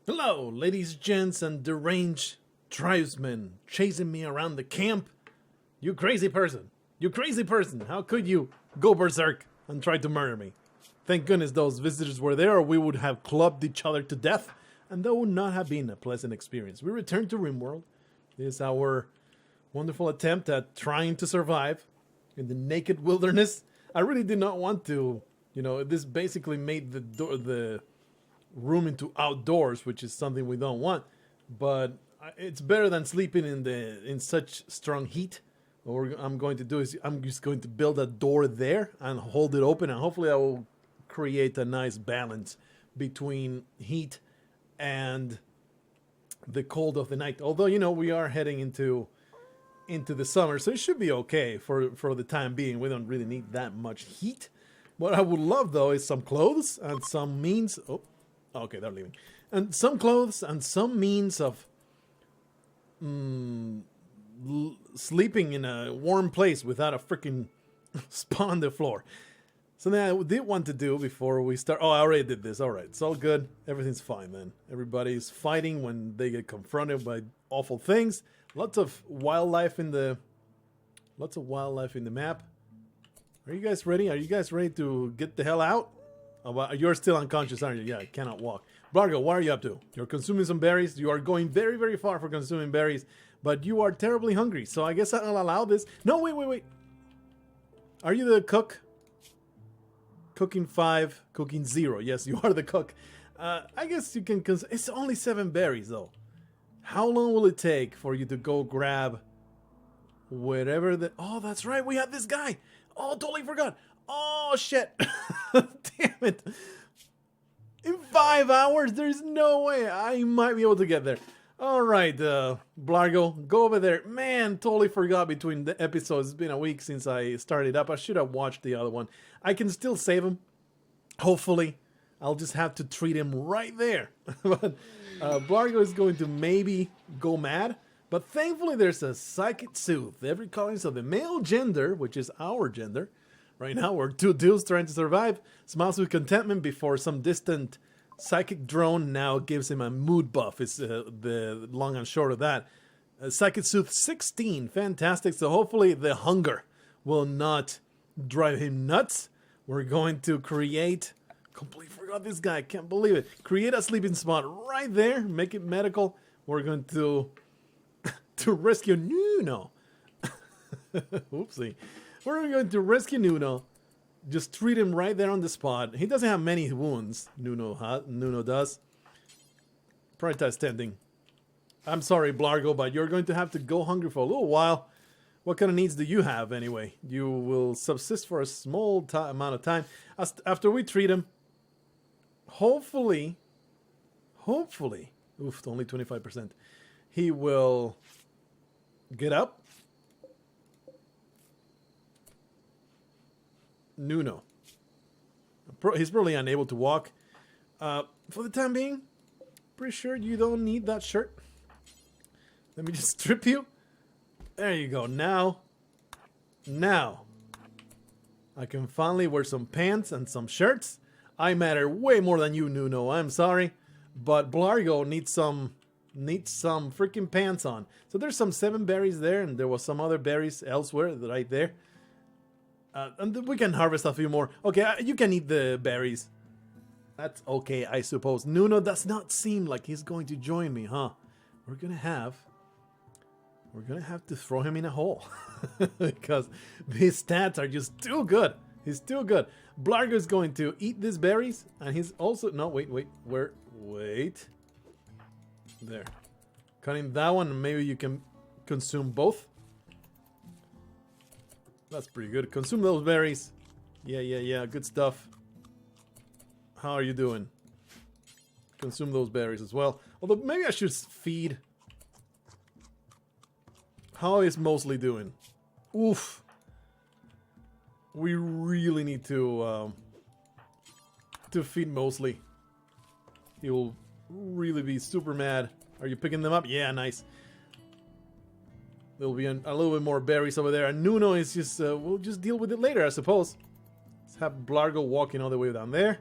Hello, ladies, gents, and deranged tribesmen chasing me around the camp. You crazy person. You crazy person. How could you go berserk and try to murder me? Thank goodness those visitors were there, or we would have clubbed each other to death, and that would not have been a pleasant experience. We returned to Rimworld. This is our wonderful attempt at trying to survive in the naked wilderness. I really did not want to, this basically made the room into outdoors, which is something we don't want, but it's better than sleeping in such strong heat. What I'm going to do is I'm just going to build a door there and hold it open, and hopefully I will create a nice balance between heat and the cold of the night. Although we are heading into the summer, so it should be okay for the time being. We don't really need that much heat. What I would love though is some clothes and some means. Oh, okay, they're leaving. And some clothes and some means of sleeping in a warm place without a freaking spawn on the floor. Something I did want to do before we start. Oh, I already did this. All right, it's all good. Everything's fine then. Everybody's fighting when they get confronted by awful things. Lots of wildlife in the map. Are you guys ready? Are you guys ready to get the hell out? Oh, you're still unconscious, aren't you? Yeah, I cannot walk. Blargh, what are you up to? You're consuming some berries. You are going very, very far for consuming berries, but you are terribly hungry, so I guess I'll allow this. No, wait. Are you the cook? Cooking 5, cooking 0. Yes, you are the cook. I guess you can it's only 7 berries, though. How long will it take for you to go grab whatever the... Oh, that's right. We had this guy. Oh, totally forgot. Oh, shit. Damn it. In 5 hours? There's no way I might be able to get there. All right, Blargh, go over there. Man, totally forgot between the episodes. It's been a week since I started up. I should have watched the other one. I can still save him. Hopefully. I'll just have to treat him right there. But Blargh is going to maybe go mad. But thankfully, there's a psychic soothe. Every calling of the male gender, which is our gender. Right now, we're 2 dudes trying to survive. Smiles with contentment before some distant psychic drone now gives him a mood buff. It's the long and short of that. Psychic soothe 16. Fantastic. So hopefully the hunger will not drive him nuts. We're going to create... Completely forgot this guy. Can't believe it. Create a sleeping spot right there. Make it medical. We're going to rescue Nuno. Oopsie. We're going to rescue Nuno. Just treat him right there on the spot. He doesn't have many wounds. Nuno does. Prioritize tending. I'm sorry, Blargh, but you're going to have to go hungry for a little while. What kind of needs do you have anyway? You will subsist for a small amount of time. After we treat him, hopefully, oof, only 25%. He will get up. Nuno. He's probably unable to walk. For the time being, pretty sure you don't need that shirt. Let me just strip you. There you go. Now, I can finally wear some pants and some shirts. I matter way more than you, Nuno. I'm sorry, but Blargh needs some freaking pants on. So there's some 7 berries there, and there was some other berries elsewhere right there. And we can harvest a few more. Okay, you can eat the berries. That's okay, I suppose. Nuno does not seem like he's going to join me, huh? We're gonna have to throw him in a hole. Because his stats are just too good. He's too good. Blargh is going to eat these berries. And he's also... No, wait. Wait. There. Cutting that one. Maybe you can consume both. That's pretty good. Consume those berries. Yeah. Good stuff. How are you doing? Consume those berries as well. Although maybe I should feed... How is Mosley doing? Oof. We really need to feed Mosley. He will really be super mad. Are you picking them up? Yeah, nice. There'll be a little bit more berries over there. And Nuno is just... we'll just deal with it later, I suppose. Let's have Blargh walking all the way down there.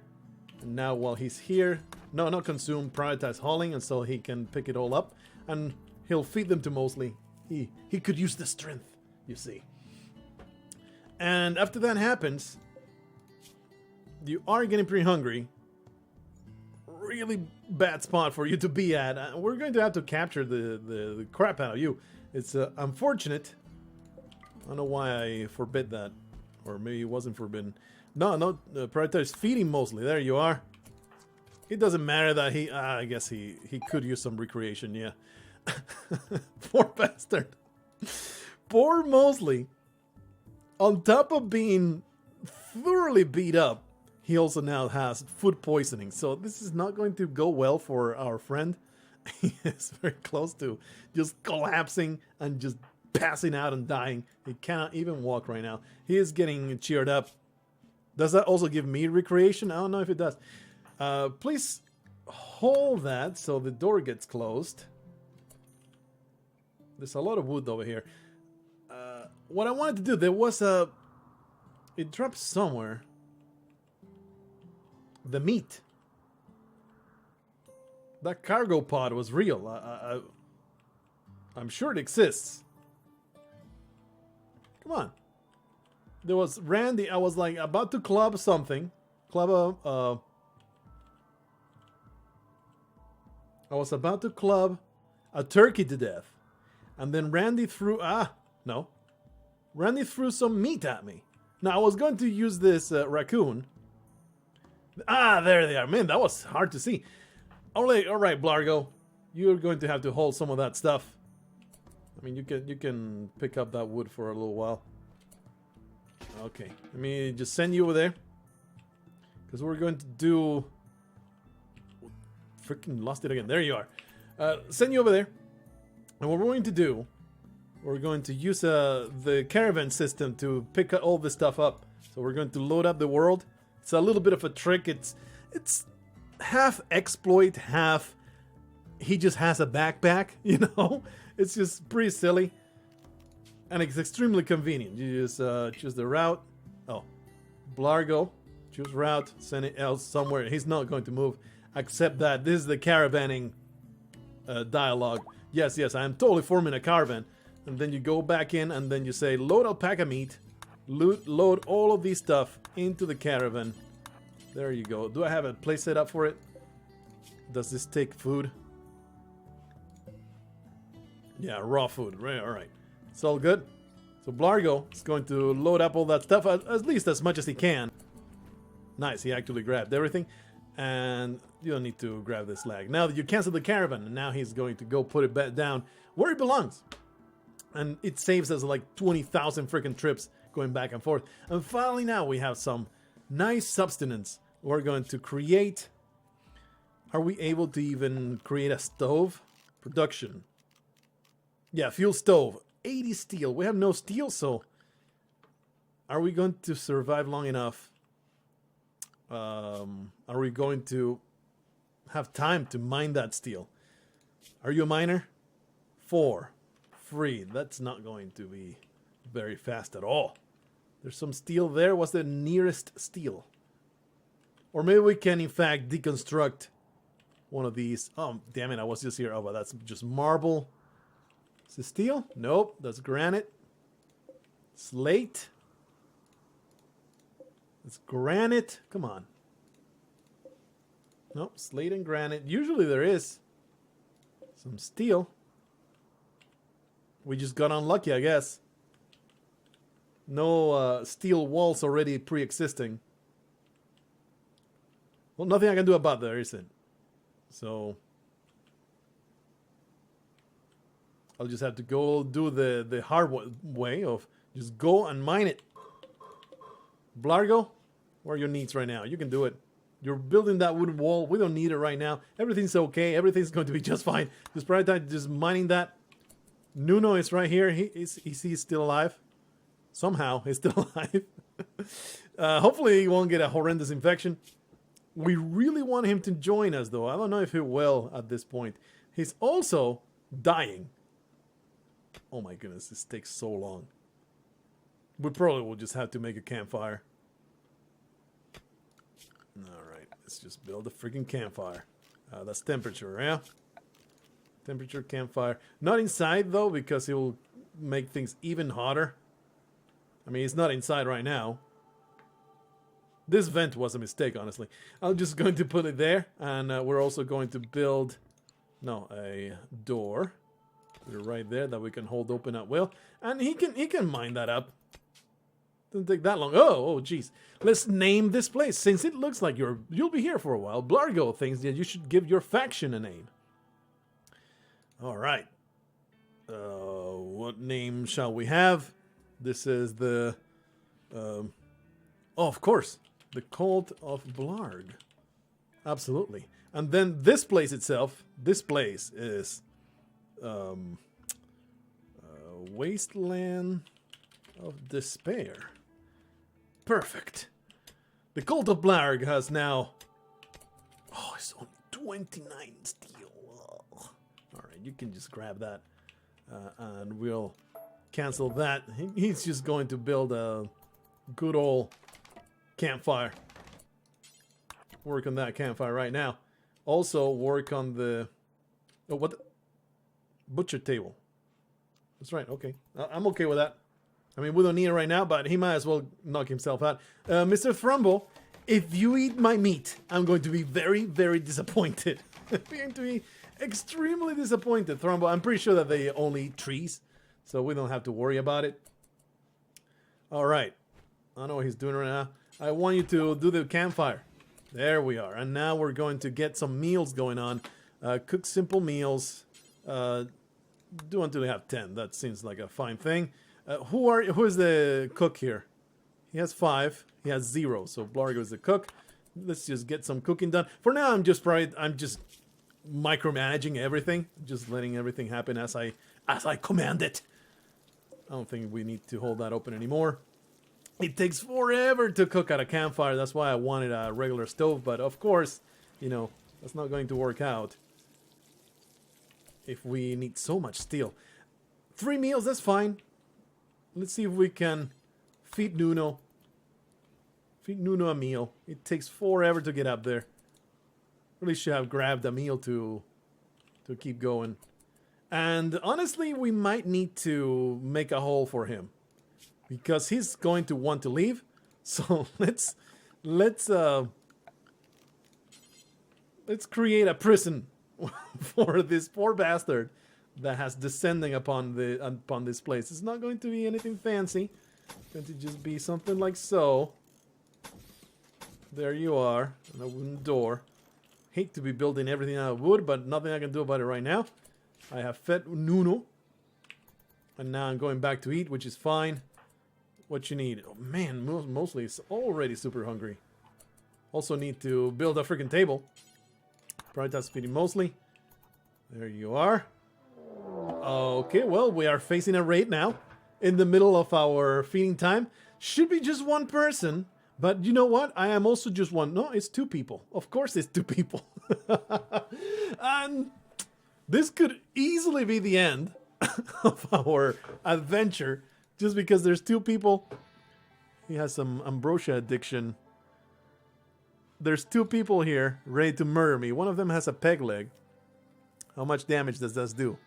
And now while he's here, No, not consume, prioritize hauling, and so he can pick it all up. And he'll feed them to Mosley. He could use the strength, you see. And after that happens, you are getting pretty hungry. Really bad spot for you to be at. We're going to have to capture the crap out of you. It's unfortunate. I don't know why I forbid that. Or maybe it wasn't forbidden. No, prioritize feeding Mosley. There you are. It doesn't matter that he... I guess he could use some recreation, yeah. Poor bastard. Poor Mosley. On top of being thoroughly beat up, he also now has food poisoning. So this is not going to go well for our friend. He is very close to just collapsing and just passing out and dying. He cannot even walk right now. He is getting cheered up. Does that also give me recreation? I don't know if it does. Please hold that so the door gets closed. There's a lot of wood over here. What I wanted to do, there was a... It dropped somewhere. The meat. That cargo pod was real. I'm sure it exists. Come on. There was Randy. I was like about to club something. I was about to club a turkey to death. And then Randy threw... no. Randy threw some meat at me. Now, I was going to use this raccoon. There they are. Man, that was hard to see. All right, Blargh. You're going to have to hold some of that stuff. I mean, you can pick up that wood for a little while. Okay. Let me just send you over there. Because we're going to do... Freaking lost it again. There you are. Send you over there. And what we're going to do... We're going to use the caravan system to pick all this stuff up. So we're going to load up the world. It's a little bit of a trick. It's half exploit, half he just has a backpack, you know? It's just pretty silly. And it's extremely convenient. You just choose the route. Oh, Blargh, choose route, send it else somewhere. He's not going to move. Except that this is the caravanning dialogue. Yes, I am totally forming a caravan. And then you go back in and then you say, load alpaca meat, load all of these stuff into the caravan. There you go. Do I have a place set up for it? Does this take food? Yeah, raw food. Right, all right. It's all good. So Blargh is going to load up all that stuff, at least as much as he can. Nice, he actually grabbed everything. And you don't need to grab this lag. Now that you cancel the caravan, and now he's going to go put it back down where it belongs. And it saves us like 20,000 freaking trips going back and forth. And finally now we have some nice substance. We're going to create... Are we able to even create a stove? Production. Yeah, fuel stove. 80 steel. We have no steel, so... Are we going to survive long enough? Are we going to have time to mine that steel? Are you a miner? 4. Free. That's not going to be very fast at all. There's some steel there. What's the nearest steel? Or maybe we can in fact deconstruct one of these. Oh, damn it. I was just here. Oh, but that's just marble. Is it steel? Nope. That's granite. Slate. It's granite. Come on. Nope. Slate and granite. Usually there is some steel. We just got unlucky, I guess. No steel walls already pre-existing. Well, nothing I can do about that, there isn't. So I'll just have to go do the hard way of just go and mine it. Blargh, what are your needs right now? You can do it. You're building that wooden wall. We don't need it right now. Everything's okay. Everything's going to be just fine. Just prioritize just mining that. Nuno is right here. He's still alive. Somehow, he's still alive. Hopefully, he won't get a horrendous infection. We really want him to join us, though. I don't know if he will at this point. He's also dying. Oh my goodness, this takes so long. We probably will just have to make a campfire. Alright, let's just build a freaking campfire. That's temperature, yeah? Temperature, campfire. Not inside, though, because it will make things even hotter. I mean, it's not inside right now. This vent was a mistake, honestly. I'm just going to put it there, and we're also going to build, a door. Put it right there that we can hold open at will, and he can mine that up. Doesn't take that long. Oh, jeez. Let's name this place. Since it looks like you'll be here for a while, Blargh thinks that you should give your faction a name. All right. What name shall we have? This is the... oh, of course. The Cult of Blargh. Absolutely. And then this place itself, this place is... Wasteland of Despair. Perfect. The Cult of Blargh has now... Oh, it's only 29 steel. Alright, you can just grab that. And we'll cancel that. He's just going to build a good old campfire. Work on that campfire right now. Also work on the... Oh, what? Butcher table. That's right, okay. I'm okay with that. I mean, we don't need it right now, but he might as well knock himself out. Mr. Thrumble, if you eat my meat, I'm going to be very, very disappointed. I'm going to be extremely disappointed, Thrumble. I'm pretty sure that they only eat trees, so we don't have to worry about it. All right. I know what he's doing right now. I want you to do the campfire. There we are. And now we're going to get some meals going on. Cook simple meals. Do until we have 10. That seems like a fine thing. Who is the cook here? He has 5. He has 0. So Blargh is the cook. Let's just get some cooking done. For now, I'm just micromanaging everything, just letting everything happen as I command it. I don't think we need to hold that open anymore. It takes forever to cook at a campfire. That's why I wanted a regular stove. But of course, that's not going to work out if we need so much steel. 3 meals, that's fine. Let's see if we can feed Nuno. Feed Nuno a meal. It takes forever to get up there. Really should have grabbed a meal to keep going. And honestly, we might need to make a hole for him, because he's going to want to leave. So let's create a prison for this poor bastard that has descending upon this place. It's not going to be anything fancy. It's going to just be something like so. There you are, and a wooden door. Hate to be building everything out of wood, but nothing I can do about it right now. I have fed Nuno, and now I'm going back to eat, which is fine. What you need? Oh man, mostly it's already super hungry. Also need to build a freaking table. Prioritize feeding mostly. There you are. Okay, well, we are facing a raid now. In the middle of our feeding time. Should be just one person. But you know what? I am also just one. No, it's 2 people. Of course it's 2 people. And this could easily be the end of our adventure. Just because there's 2 people. He has some ambrosia addiction. There's 2 people here ready to murder me. One of them has a peg leg. How much damage does this do?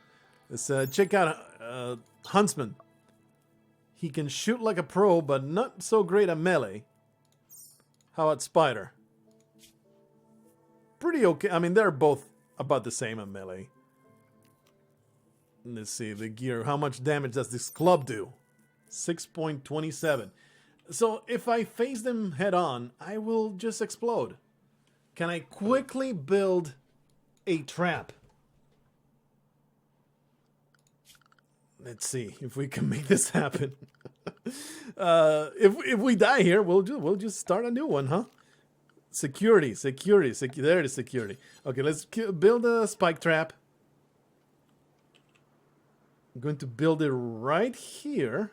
Let's check out Huntsman. He can shoot like a pro, but not so great at melee. How about Spider? Pretty okay. I mean, they're both about the same at melee. Let's see, the gear. How much damage does this club do? 6.27. So if I face them head on, I will just explode. Can I quickly build a trap? Let's see if we can make this happen. If we die here, we'll just start a new one, huh? Security. There it is, security. Okay, let's build a spike trap. I'm going to build it right here.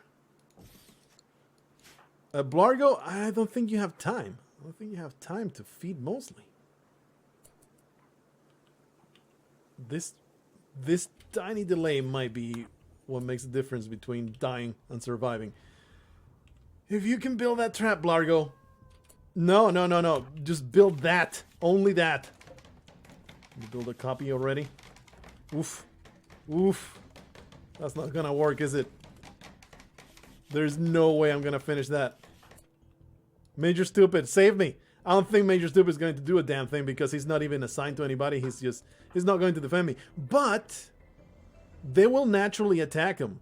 Blargh, I don't think you have time. I don't think you have time to feed mostly. This tiny delay might be what makes the difference between dying and surviving. If you can build that trap, Blargh. No. Just build that. Only that. You build a copy already. Oof. Oof. That's not gonna work, is it? There's no way I'm gonna finish that. Major Stupid, save me. I don't think Major Stupid is going to do a damn thing because he's not even assigned to anybody. He's not going to defend me. But they will naturally attack him.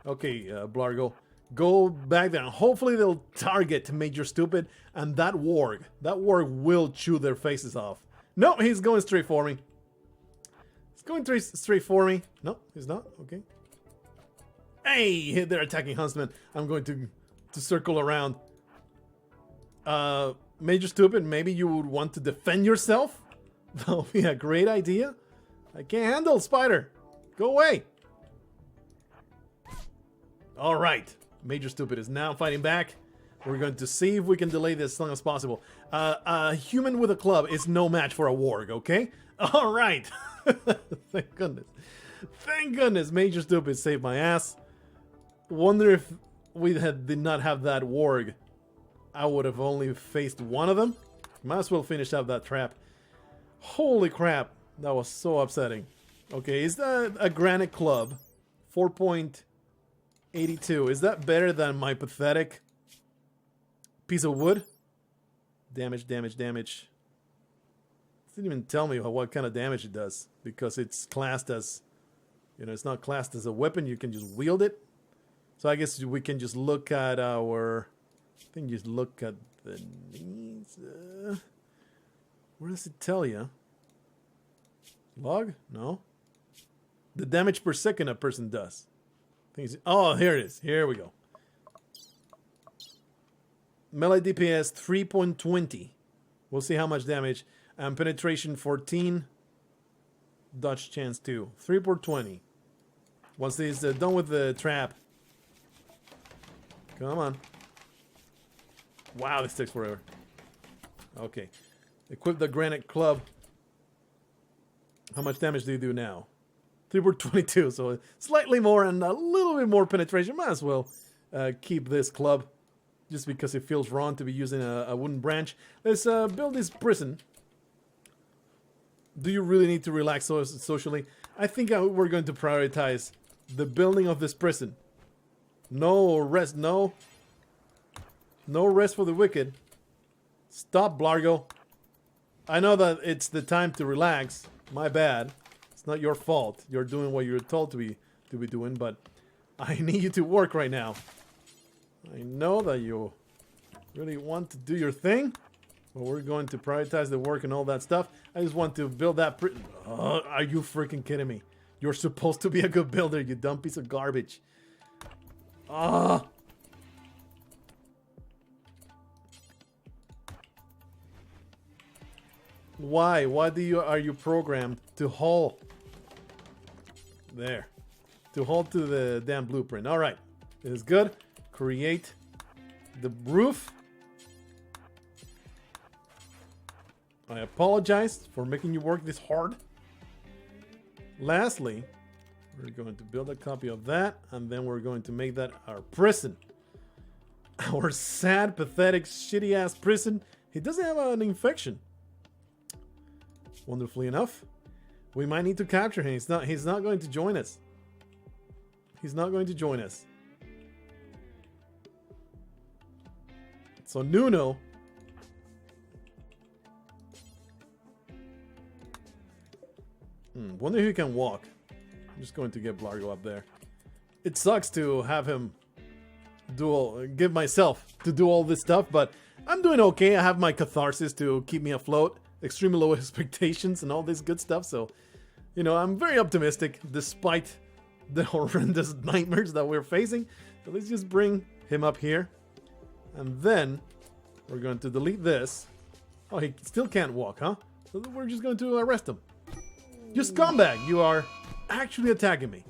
Okay, Blargh, go back there. And hopefully they'll target Major Stupid and that warg. That warg will chew their faces off. No, he's going straight for me. He's going straight for me. No, he's not. Okay. Hey, they're attacking Huntsman. I'm going to circle around. Major Stupid, maybe you would want to defend yourself? That would be a great idea. I can't handle Spider. Go away. Alright. Major Stupid is now fighting back. We're going to see if we can delay this as long as possible. A human with a club is no match for a warg, okay? Alright. Thank goodness. Thank goodness Major Stupid saved my ass. Wonder if we did not have that warg, I would have only faced one of them. Might as well finish up that trap. Holy crap. That was so upsetting. Okay, is that a granite club? 4.82. Is that better than my pathetic piece of wood? Damage, damage, damage. It didn't even tell me what kind of damage it does. Because it's classed as... You know, it's not classed as a weapon. You can just wield it. So I guess we can just look at our... I think just look at the needs. Where does it tell you? Log? No. The damage per second a person does. Oh, here it is. Here we go. Melee DPS 3.20. We'll see how much damage. And penetration 14. Dodge chance 2. 3.20. Once he's done with the trap. Come on. Wow, this takes forever. Okay. Equip the granite club. How much damage do you do now? 3.22, so slightly more and a little bit more penetration. Might as well keep this club. Just because it feels wrong to be using a wooden branch. Let's build this prison. Do you really need to relax socially? I think we're going to prioritize the building of this prison. No rest, no. No rest for the wicked. Stop, Blargh. I know that it's the time to relax. My bad. It's not your fault. You're doing what you're told to be doing, but I need you to work right now. I know that you really want to do your thing, but we're going to prioritize the work and all that stuff. I just want to build that are you freaking kidding me? You're supposed to be a good builder, you dumb piece of garbage. Why? Why are you programmed to haul? There. To haul to the damn blueprint. Alright. It is good. Create the roof. I apologize for making you work this hard. Lastly, we're going to build a copy of that, and then we're going to make that our prison. Our sad, pathetic, shitty-ass prison. He doesn't have an infection. Wonderfully enough, we might need to capture him. He's not going to join us. He's not going to join us. So Nuno. Wonder if he can walk. I'm just going to get Blargh up there. It sucks to have him give myself to do all this stuff, but I'm doing okay. I have my catharsis to keep me afloat. Extremely low expectations and all this good stuff. So, you know, I'm very optimistic despite the horrendous nightmares that we're facing. So let's just bring him up here. And then we're going to delete this. Oh, he still can't walk, huh? So we're just going to arrest him. You scumbag! You are actually attacking me.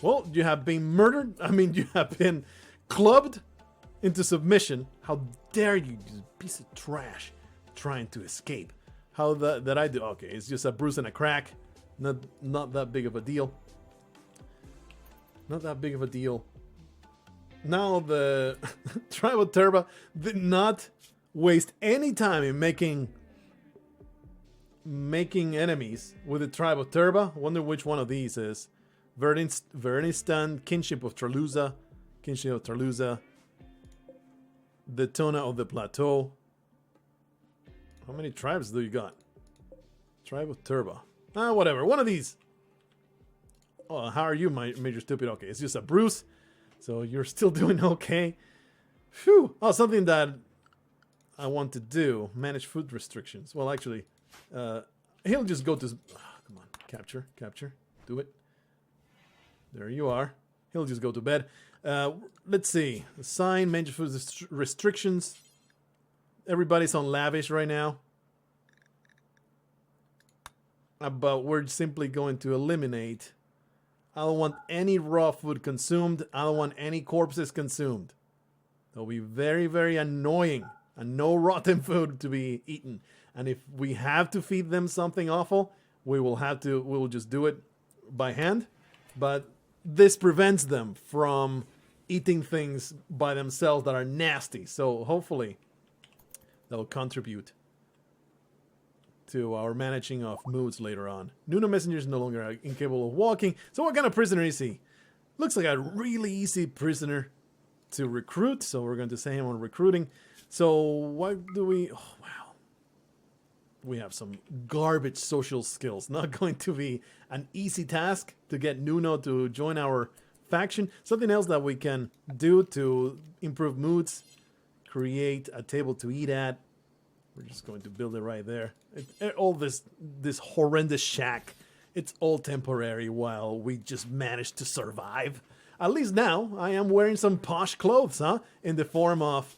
Well, you have been murdered. I mean, you have been clubbed into submission. How dare you, you piece of trash, trying to escape. How that I do? Okay, it's just a bruise and a crack. Not that big of a deal. Not that big of a deal. Now the Tribal Turba did not waste any time in making making enemies with the tribe of Turba. Wonder which one of these is. Vernistan, Kinship of Traluza, the Tona of the Plateau. How many tribes do you got? Tribe of Turba. Whatever. One of these. Oh, how are you, my Major Stupid? Okay, it's just a bruise. So you're still doing okay. Phew. Oh, something that I want to do. Manage food restrictions. Well, actually, he'll just go to... come on. Capture. Do it. There you are. He'll just go to bed. Let's see. Assign major food restrictions. Everybody's on lavish right now. But we're simply going to eliminate. I don't want any raw food consumed. I don't want any corpses consumed. That'll be very, very annoying. And no rotten food to be eaten. And if we have to feed them something awful, we will just do it by hand. But this prevents them from eating things by themselves that are nasty. So hopefully that will contribute to our managing of moods later on. Nuno Messenger is no longer incapable of walking. So what kind of prisoner is he? Looks like a really easy prisoner to recruit. So we're going to send him on recruiting. So what do we... Oh, wow. We have some garbage social skills. Not going to be an easy task to get Nuno to join our faction. Something else that we can do to improve moods. Create a table to eat at. We're just going to build it right there. All this horrendous shack. It's all temporary while we just manage to survive. At least now I am wearing some posh clothes, huh? In the form of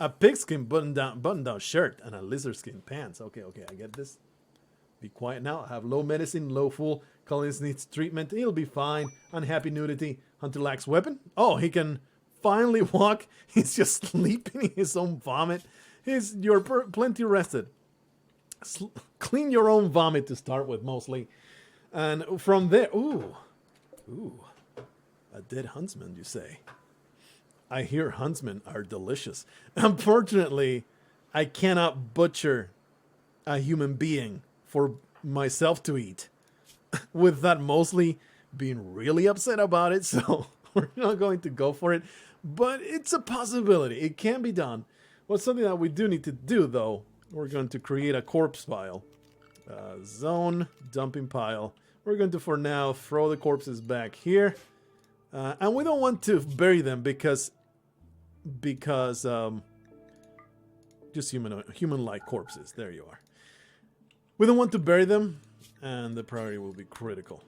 a pigskin button-down shirt and a lizard skin pants. Okay, I get this. Be quiet now. I have low medicine, low fool. Collins needs treatment. He'll be fine. Unhappy nudity. Hunter lacks weapon. Oh, he can finally walk. He's just sleeping in his own vomit. You're plenty rested. Clean your own vomit to start with, mostly. And from there... Ooh. A dead huntsman, you say? I hear huntsmen are delicious. Unfortunately, I cannot butcher a human being for myself to eat. With that mostly being really upset about it, so we're not going to go for it. But it's a possibility. It can be done. What's something that we do need to do, though? We're going to create a corpse pile. Zone, dumping pile. We're going to, for now, throw the corpses back here. And we don't want to bury them because just human-like corpses. There you are. We don't want to bury them, and the priority will be critical.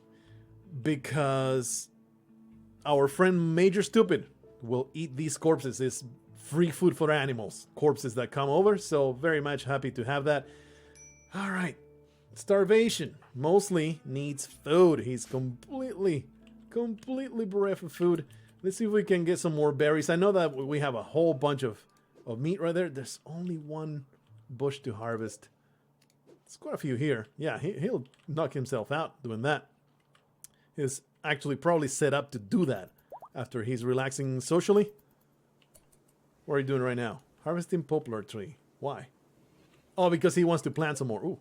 Because our friend Major Stupid will eat these corpses. It's free food for animals. Corpses that come over, so very much happy to have that. Alright. Starvation. Mostly needs food. He's completely bereft of food. Let's see if we can get some more berries. I know that we have a whole bunch of meat right there. There's only one bush to harvest. There's quite a few here. Yeah, he'll knock himself out doing that. He's actually probably set up to do that after he's relaxing socially. What are you doing right now? Harvesting poplar tree. Why? Oh, because he wants to plant some more. Ooh.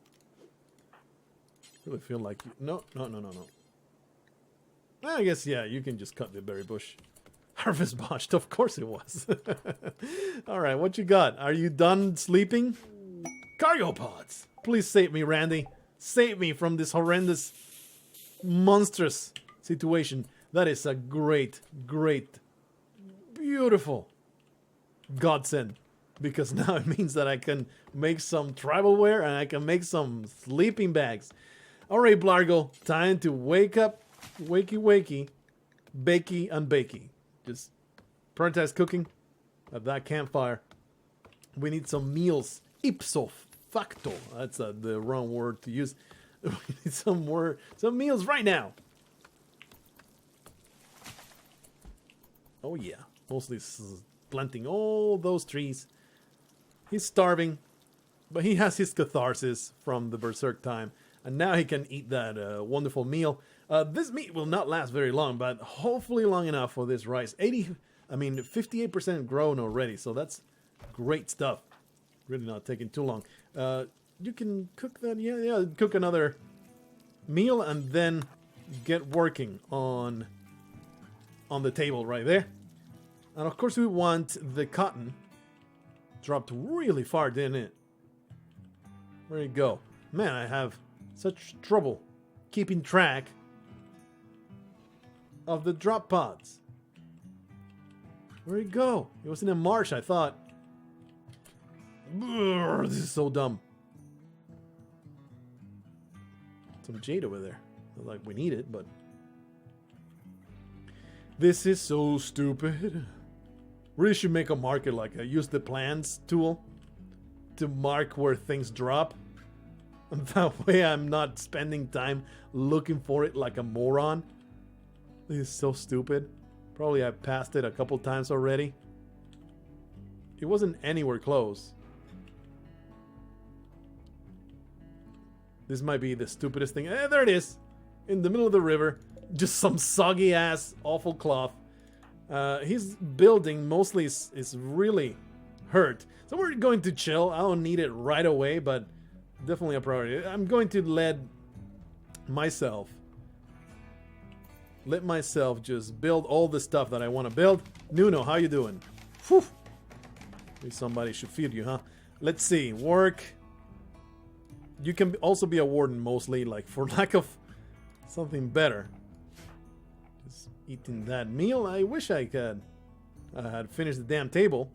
Really feel like... No. I guess, yeah, you can just cut the berry bush. Harvest botched. Of course it was. Alright, what you got? Are you done sleeping? Cargo pods. Please save me, Randy. Save me from this horrendous, monstrous situation. That is a great, beautiful godsend. Because now it means that I can make some tribal wear and I can make some sleeping bags. Alright, Blargh, time to wake up. Wakey, bakey and bakey. Just prioritize cooking at that campfire. We need some meals. Ipso facto. That's the wrong word to use. We need some meals right now. Oh yeah. Mostly planting all those trees. He's starving. But he has his catharsis from the berserk time. And now he can eat that wonderful meal. This meat will not last very long, but hopefully long enough for this rice. 58% grown already, so that's great stuff. Really not taking too long. you can cook that. Yeah, cook another meal and then get working on the table right there. And of course we want the cotton dropped really far, didn't it? Where you go? Man, I have such trouble keeping track of the drop pods. Where'd it go? It was in a marsh, I thought. Brrr, this is so dumb. Some jade over there. Not like we need it, but... This is so stupid. Really should make a marker like use the plans tool to mark where things drop. And that way I'm not spending time looking for it like a moron. This is so stupid. Probably I passed it a couple times already. It wasn't anywhere close. This might be the stupidest thing. There it is. In the middle of the river. Just some soggy ass awful cloth. His building mostly is really hurt. So we're going to chill. I don't need it right away, but definitely a priority. I'm going to let myself just build all the stuff that I want to build. Nuno, how you doing? Whew. Maybe somebody should feed you, huh? Let's see. Work. You can also be a warden mostly, like for lack of something better. Just eating that meal. I wish I could. I had finished the damn table.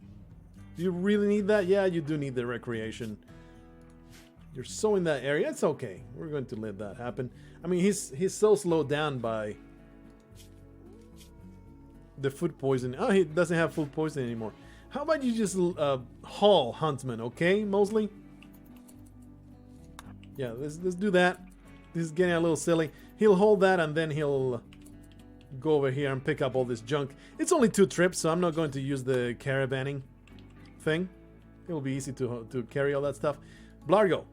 Do you really need that? Yeah, you do need the recreation. You're so in that area. It's okay. We're going to let that happen. I mean, he's so slowed down by the food poisoning. Oh, he doesn't have food poisoning anymore. How about you just haul Huntsman, okay, Mosley? Yeah, let's do that. This is getting a little silly. He'll hold that and then he'll go over here and pick up all this junk. It's only 2 trips, so I'm not going to use the caravanning thing. It'll be easy to carry all that stuff. Blargh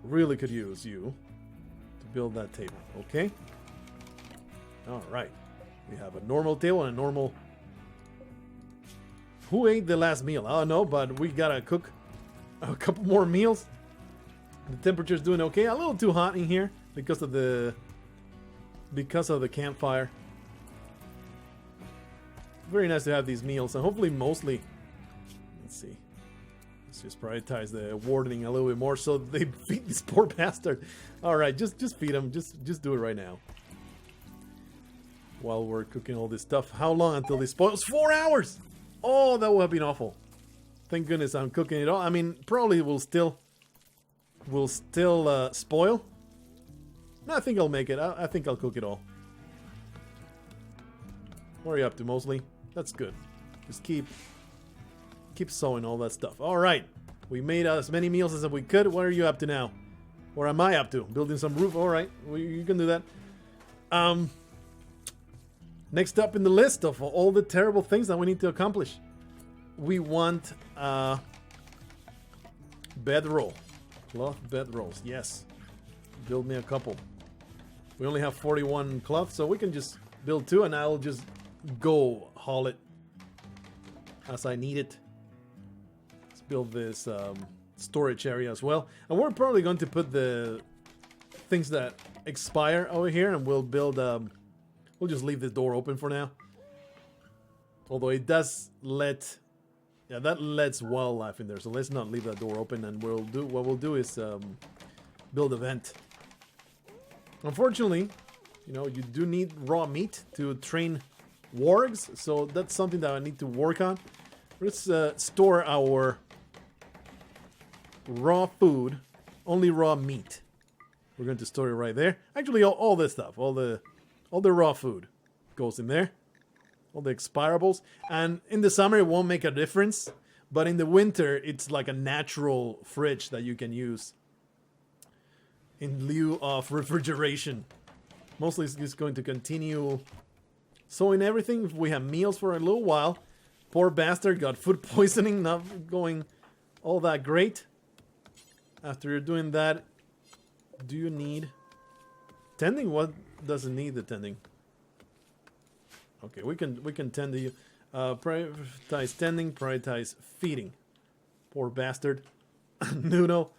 really could use you to build that table, okay? Alright. We have a normal table and a normal... Who ate the last meal? I don't know, but we gotta cook a couple more meals. The temperature's doing okay. A little too hot in here because of the campfire. Very nice to have these meals, and hopefully mostly... Let's see. Let's just prioritize the wardening a little bit more so they feed this poor bastard. Alright, just feed him. Just do it right now. While we're cooking all this stuff. How long until they spoil? 4 hours! Oh, that would have been awful. Thank goodness I'm cooking it all. I mean, probably will still spoil. No, I think I'll make it. I think I'll cook it all. What are you up to, Mosley? That's good. Just keep sewing all that stuff. All right, we made as many meals as we could. What are you up to now? What am I up to? Building some roof. All right, you can do that. Next up in the list of all the terrible things that we need to accomplish, we want bedroll. Cloth bedrolls, yes. Build me a couple. We only have 41 cloth, so we can just build 2 and I'll just go haul it as I need it. Let's build this storage area as well. And we're probably going to put the things that expire over here and we'll build... We'll just leave this door open for now. Although it does let... Yeah, that lets wildlife in there. So let's not leave that door open. And what we'll do is build a vent. Unfortunately, you know, you do need raw meat to train wargs. So that's something that I need to work on. Let's store our raw food. Only raw meat. We're going to store it right there. Actually, all this stuff. All the raw food goes in there. All the expirables. And in the summer, it won't make a difference. But in the winter, it's like a natural fridge that you can use in lieu of refrigeration. Mostly it's just going to continue sewing everything. We have meals for a little while. Poor bastard got food poisoning. Not going all that great. After you're doing that, do you need tending? What doesn't need the tending? Okay, we can tend to you. Prioritize tending, prioritize feeding. Poor bastard. Nuno.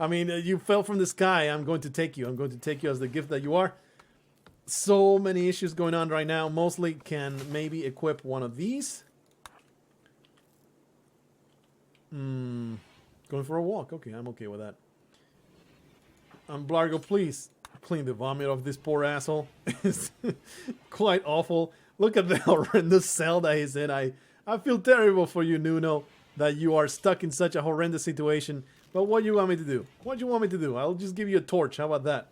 I mean, you fell from the sky. I'm going to take you. I'm going to take you as the gift that you are. So many issues going on right now. Mostly can maybe equip one of these. Going for a walk. Okay, I'm okay with that. Blargh, please clean the vomit of this poor asshole. It's quite awful. Look at the horrendous cell that he's in. I feel terrible for you, Nuno, that you are stuck in such a horrendous situation. But what do you want me to do? What do you want me to do? I'll just give you a torch. How about that?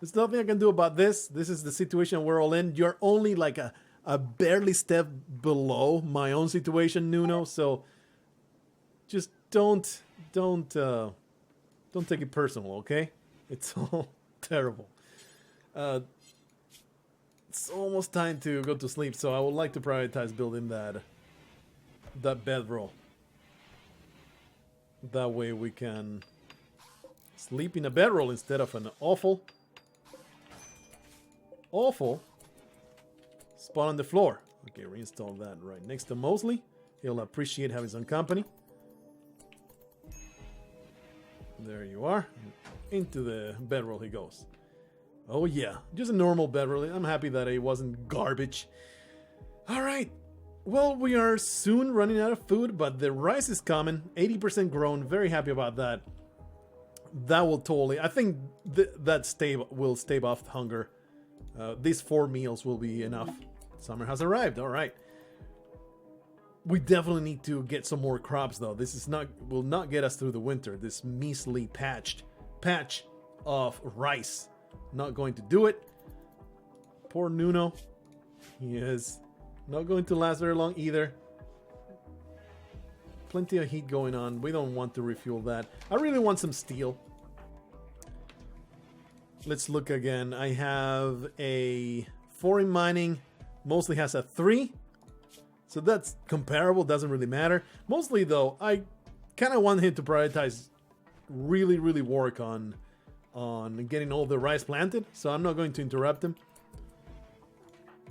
There's nothing I can do about this. This is the situation we're all in. You're only like a barely step below my own situation, Nuno. So just don't take it personal, okay? It's all terrible. It's almost time to go to sleep, so I would like to prioritize building that bedroll. That way we can sleep in a bedroll instead of an awful spot on the floor. Okay, reinstall that right next to Mosley. He'll appreciate having some company. There you are. Into the bedroll he goes. Oh yeah, just a normal bedroll. I'm happy that it wasn't garbage. Alright. Well, we are soon running out of food, but the rice is coming. 80% grown. Very happy about that. That will totally... I think that will stave off hunger. These 4 meals will be enough. Summer has arrived. Alright. We definitely need to get some more crops, though. This is will not get us through the winter. This measly patch of rice. Not going to do it. Poor Nuno. He is not going to last very long either. Plenty of heat going on. We don't want to refuel that. I really want some steel. Let's look again. I have a 4 in mining. Mostly has a 3. So that's comparable. Doesn't really matter. Mostly though, I kind of want him to prioritize really work on getting all the rice planted. So I'm not going to interrupt him.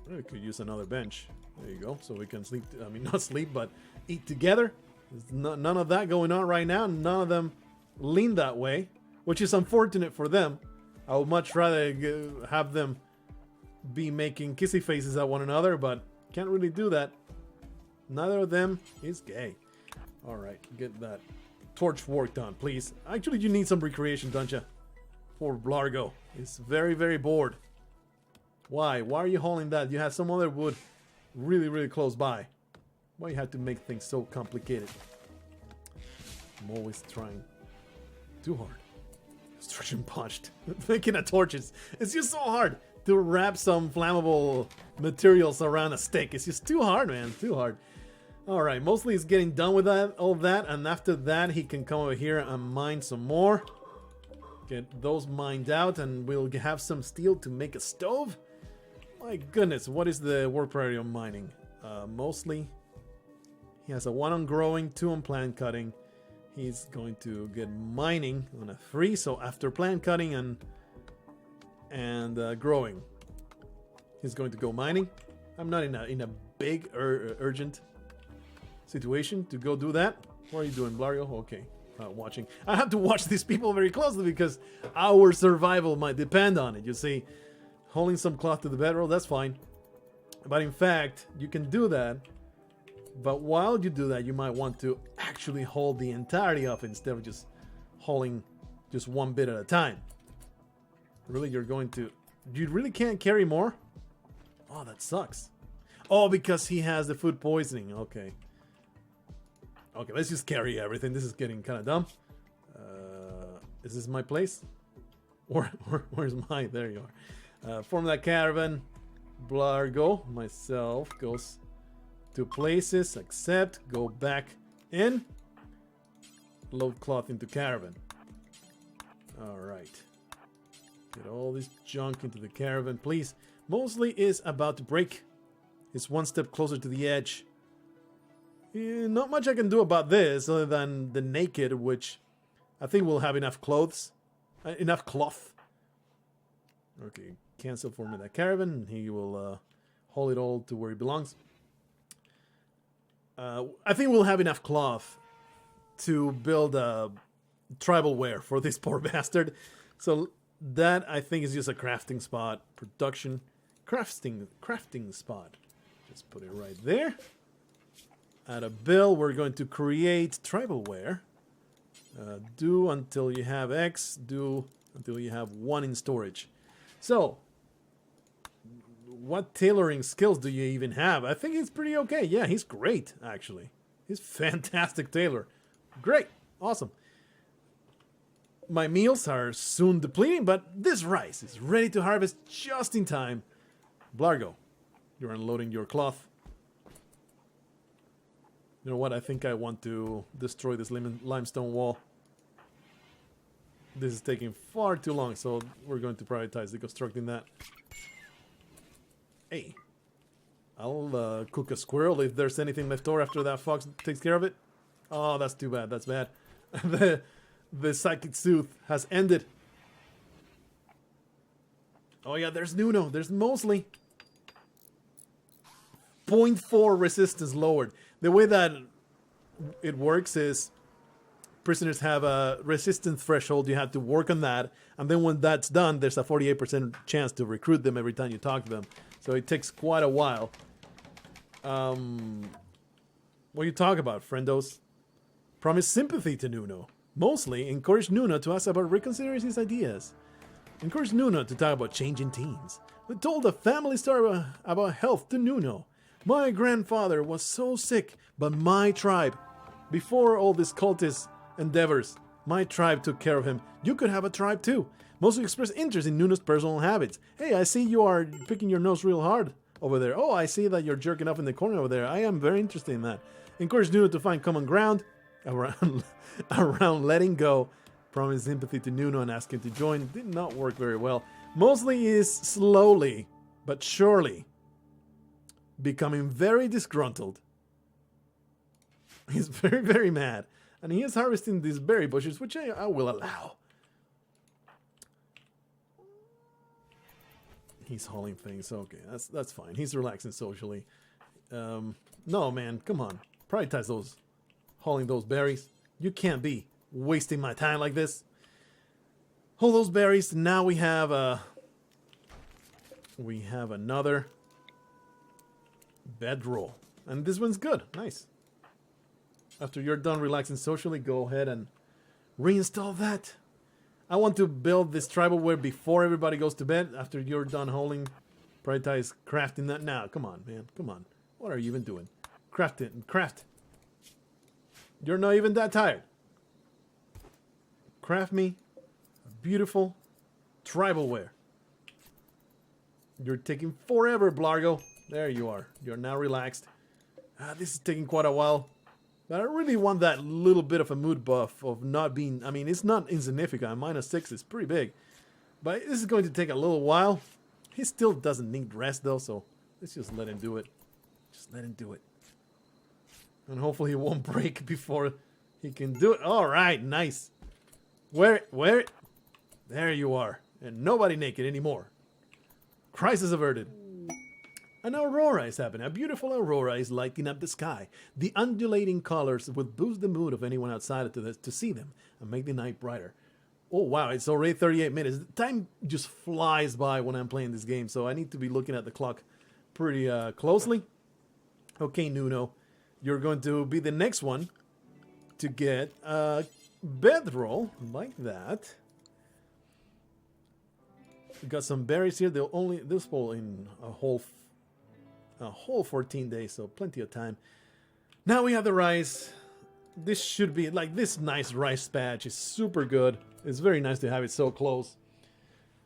We could use another bench. There you go. So we can sleep. I mean, not sleep, but eat together. There's none of that going on right now. None of them lean that way, which is unfortunate for them. I would much rather have them be making kissy faces at one another, but can't really do that. Neither of them is gay. Alright, get that torch work done, please. Actually, you need some recreation, don't you? Poor Blargh. He's very bored. Why? Why are you hauling that? You have some other wood really close by. Why you have to make things so complicated? I'm always trying too hard. Construction punched. Making a torch is it's just so hard to wrap some flammable materials around a stick. It's just too hard, man. Too hard. Alright, mostly he's getting done with all that, and after that he can come over here and mine some more. Get those mined out, and we'll have some steel to make a stove. My goodness, what is the work priority on mining? Mostly he has a 1 on growing, 2 on plant cutting. He's going to get mining on a 3, so after plant cutting and growing, he's going to go mining. I'm not in a big urgent situation to go do that. What are you doing, Blargh? Okay, watching. I have to watch these people very closely because our survival might depend on it. You see, holding some cloth to the bedroll, that's fine. But in fact, you can do that. But while you do that, you might want to actually hold the entirety of it instead of just holding just one bit at a time. Really, you're going to... You really can't carry more? Oh, that sucks. Oh, because he has the food poisoning. Okay. Okay, let's just carry everything. This is getting kind of dumb. Is this my place? Where's my... There you are. Form that caravan. Blargh, myself, goes to places, accept, go back in. Load cloth into caravan. Alright. Get all this junk into the caravan, please. Mostly is about to break. It's one step closer to the edge. Not much I can do about this other than the naked, which I think we'll have enough clothes. Enough cloth. Okay, cancel for me that caravan. He will haul it all to where it belongs. I think we'll have enough cloth to build a tribal wear for this poor bastard. So that I think is just a crafting spot. Production, crafting spot. Just put it right there. Add a bill. We're going to create tribal wear. Do until you have X. Do until you have 1 in storage. So, what tailoring skills do you even have? I think he's pretty okay. Yeah, he's great, actually. He's fantastic tailor. Great. Awesome. My meals are soon depleting, but this rice is ready to harvest just in time. Blargh, you're unloading your cloth. You know what? I think I want to destroy this limestone wall. This is taking far too long, so we're going to prioritize deconstructing that. Hey, I'll cook a squirrel if there's anything left over after that fox takes care of it. Oh, that's too bad. That's bad. The psychic soothe has ended. Oh yeah, there's Nuno. There's Mosley. 0.4 resistance lowered. The way that it works is prisoners have a resistance threshold. You have to work on that. And then when that's done, there's a 48% chance to recruit them every time you talk to them. So it takes quite a while. What do you talk about, friendos? Promise sympathy to Nuno. Mostly encourage Nuno to ask about reconsidering his ideas. Encourage Nuno to talk about changing teams. We told a family story about health to Nuno. My grandfather was so sick, but my tribe, before all these cultist endeavors, my tribe took care of him. You could have a tribe too. Mostly express interest in Nuno's personal habits. Hey, I see you are picking your nose real hard over there. Oh, I see that you're jerking off in the corner over there. I am very interested in that. Encourage Nuno to find common ground around letting go. Promise sympathy to Nuno and ask him to join. Did not work very well. Mostly is slowly but surely becoming very disgruntled. He's very, very mad. And he is harvesting these berry bushes, which I will allow. He's hauling things. Okay, that's fine. He's relaxing socially. No, man, come on. Prioritize those. Hauling those berries. You can't be wasting my time like this. Haul those berries. Now we have another bedroll. And this one's good. Nice. After you're done relaxing socially, go ahead and reinstall that. I want to build this tribal wear before everybody goes to bed. After you're done hauling, prioritize crafting that now. Come on, man. Come on. What are you even doing? Craft it and craft. You're not even that tired. Craft me a beautiful tribal wear. You're taking forever, Blargh. There you are. You're now relaxed. This is taking quite a while. But I really want that little bit of a mood buff of not being... I mean, it's not insignificant. -6 is pretty big. But this is going to take a little while. He still doesn't need rest, though, so let's just let him do it. Just let him do it. And hopefully he won't break before he can do it. All right, nice. Wear it. There you are. And nobody naked anymore. Crisis averted. An aurora is happening. A beautiful aurora is lighting up the sky. The undulating colors will boost the mood of anyone outside to see them and make the night brighter. Oh, wow. It's already 38 minutes. Time just flies by when I'm playing this game, so I need to be looking at the clock pretty closely. Okay, Nuno. You're going to be the next one to get a bedroll like that. We got some berries here. This will in a whole 14 days, so plenty of time. Now we have the rice. This should be like this nice rice patch is super good. It's very nice to have it so close.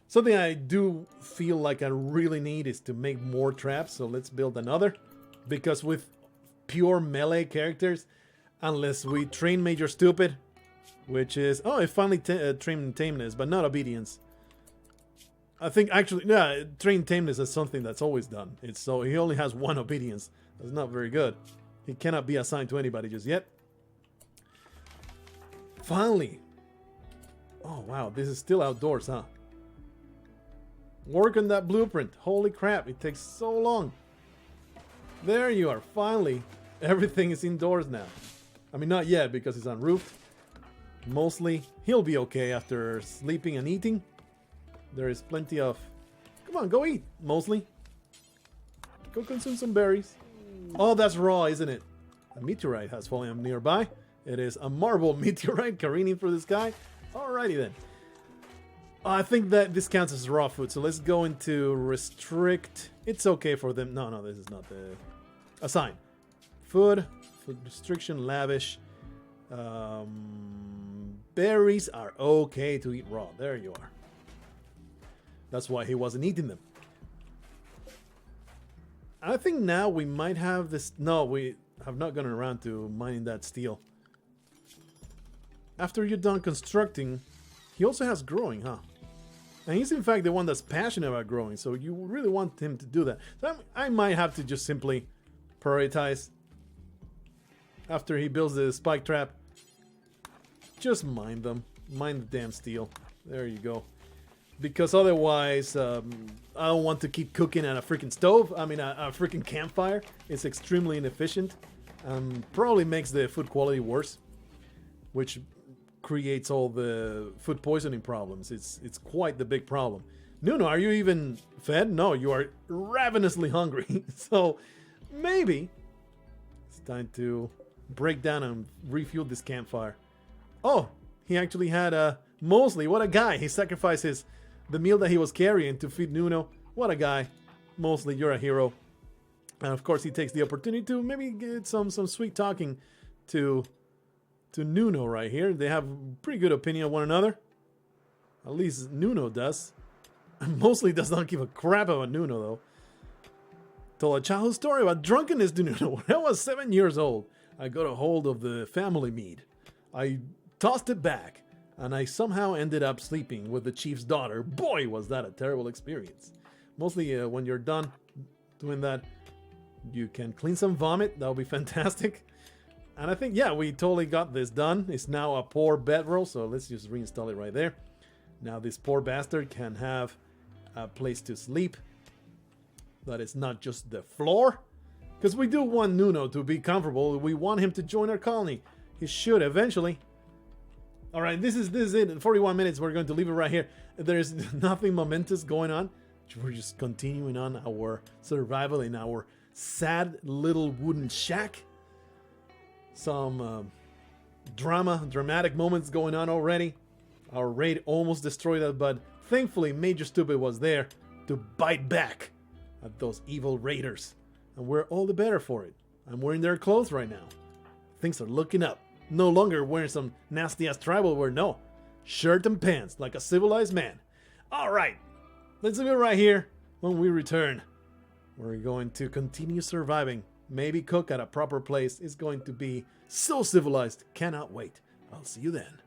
Something I do feel like I really need is to make more traps. So let's build another, because with pure melee characters, unless we train Major Stupid, which is it finally trained tameness, but not obedience. I think actually, yeah, train tameness is something that's always done. So he only has 1 obedience. That's not very good. He cannot be assigned to anybody just yet. Finally. Oh wow, this is still outdoors, huh? Work on that blueprint. Holy crap, it takes so long. There you are, finally. Everything is indoors now. I mean, not yet because he's on roof. Mostly, he'll be okay after sleeping and eating. There is plenty of... Come on, go eat, Mostly. Go consume some berries. Oh, that's raw, isn't it? A meteorite has fallen nearby. It is a marble meteorite careening through the sky. Alrighty then. I think that this counts as raw food, so let's go into restrict. It's okay for them. No, this is not the... Assign. Food restriction, lavish. Berries are okay to eat raw. There you are. That's why he wasn't eating them. I think now we might have this... No, we have not gone around to mining that steel. After you're done constructing, he also has growing, huh? And he's in fact the one that's passionate about growing, so you really want him to do that. So I might have to just simply prioritize. After he builds the spike trap, just mine them. Mine the damn steel. There you go. Because otherwise, I don't want to keep cooking at a freaking stove. I mean, a freaking campfire. It's extremely inefficient. Probably makes the food quality worse. Which creates all the food poisoning problems. It's quite the big problem. Nuno, are you even fed? No, you are ravenously hungry. So maybe it's time to break down and refuel this campfire. Oh, he actually had a Mostly. What a guy. He sacrificed the meal that he was carrying to feed Nuno. What a guy. Mostly, you're a hero. And of course, he takes the opportunity to maybe get some sweet talking to Nuno right here. They have pretty good opinion of one another. At least Nuno does. Mostly does not give a crap about Nuno, though. Told a childhood story about drunkenness to Nuno. When I was 7 years old, I got a hold of the family mead. I tossed it back, and I somehow ended up sleeping with the chief's daughter. Boy, was that a terrible experience. Mostly when you're done doing that, you can clean some vomit. That'll be fantastic. And I think, yeah, we totally got this done. It's now a poor bedroll, so let's just reinstall it right there. Now this poor bastard can have a place to sleep. That is not just the floor. Because we do want Nuno to be comfortable. We want him to join our colony. He should eventually. Alright, this is it. In 41 minutes, we're going to leave it right here. There's nothing momentous going on. We're just continuing on our survival in our sad little wooden shack. Some dramatic moments going on already. Our raid almost destroyed it, but thankfully Major Stupid was there to bite back at those evil raiders. And we're all the better for it. I'm wearing their clothes right now. Things are looking up. No longer wearing some nasty-ass tribal wear, no. Shirt and pants, like a civilized man. Alright, let's leave it right here. When we return, we're going to continue surviving. Maybe cook at a proper place. It's going to be so civilized. Cannot wait. I'll see you then.